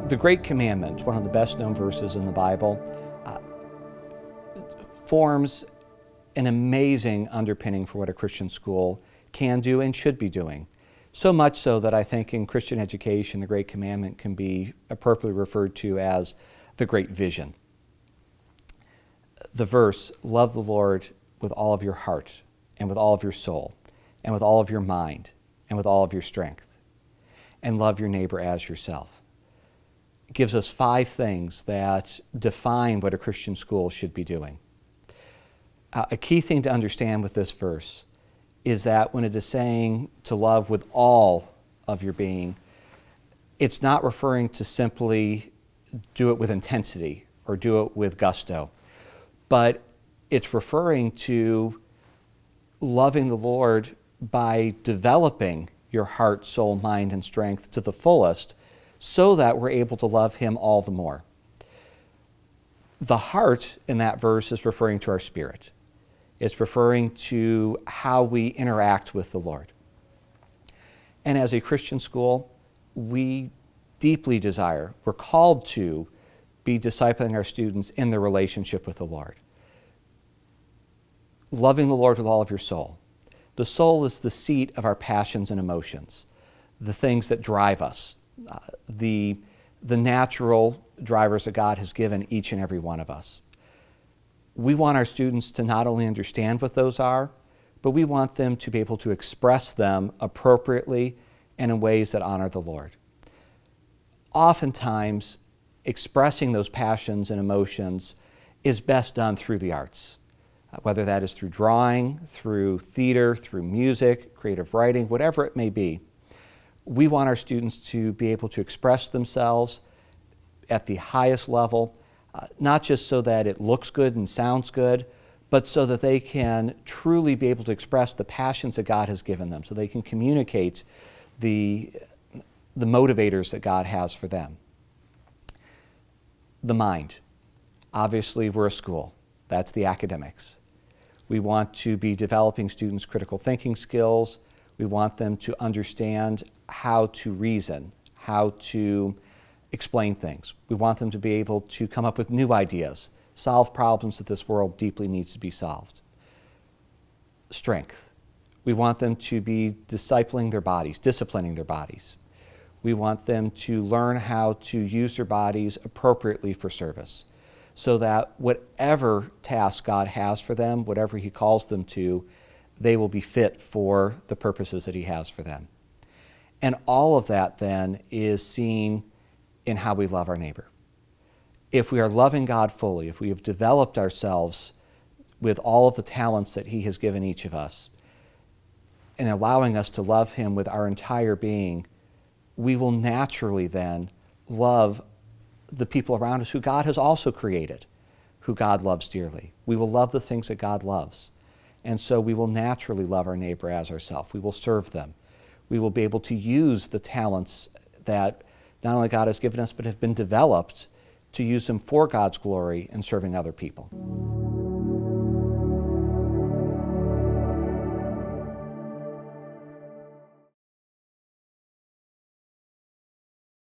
The Great Commandment, one of the best known verses in the Bible, forms an amazing underpinning for what a Christian school can do and should be doing. So much so that I think in Christian education, the Great Commandment can be appropriately referred to as the Great Vision. The verse, love the Lord with all of your heart and with all of your soul and with all of your mind and with all of your strength, and love your neighbor as yourself, gives us 5 things that define what a Christian school should be doing. A key thing to understand with this verse is that when it is saying to love with all of your being, it's not referring to simply do it with intensity or do it with gusto, but it's referring to loving the Lord by developing your heart, soul, mind, and strength to the fullest so that we're able to love Him all the more. The heart in that verse is referring to our spirit. It's referring to how we interact with the Lord. And as a Christian school, we deeply desire, we're called to be discipling our students in their relationship with the Lord. Loving the Lord with all of your soul. The soul is the seat of our passions and emotions, the things that drive us, the natural drivers that God has given each and every one of us. We want our students to not only understand what those are, but we want them to be able to express them appropriately and in ways that honor the Lord. Oftentimes, expressing those passions and emotions is best done through the arts, whether that is through drawing, through theater, through music, creative writing, whatever it may be. We want our students to be able to express themselves at the highest level, not just so that it looks good and sounds good, but so that they can truly be able to express the passions that God has given them, so they can communicate the motivators that God has for them. The mind. Obviously, we're a school. That's the academics. We want to be developing students' critical thinking skills. We want them to understand how to reason, how to explain things. We want them to be able to come up with new ideas, solve problems that this world deeply needs to be solved. Strength. We want them to be disciplining their bodies, disciplining their bodies. We want them to learn how to use their bodies appropriately for service, so that whatever task God has for them, whatever He calls them to, they will be fit for the purposes that He has for them. And all of that then is seen in how we love our neighbor. If we are loving God fully, if we have developed ourselves with all of the talents that He has given each of us, and allowing us to love Him with our entire being, we will naturally then love the people around us who God has also created, who God loves dearly. We will love the things that God loves. And so we will naturally love our neighbor as ourselves. We will serve them. We will be able to use the talents that not only God has given us, but have been developed to use them for God's glory and serving other people.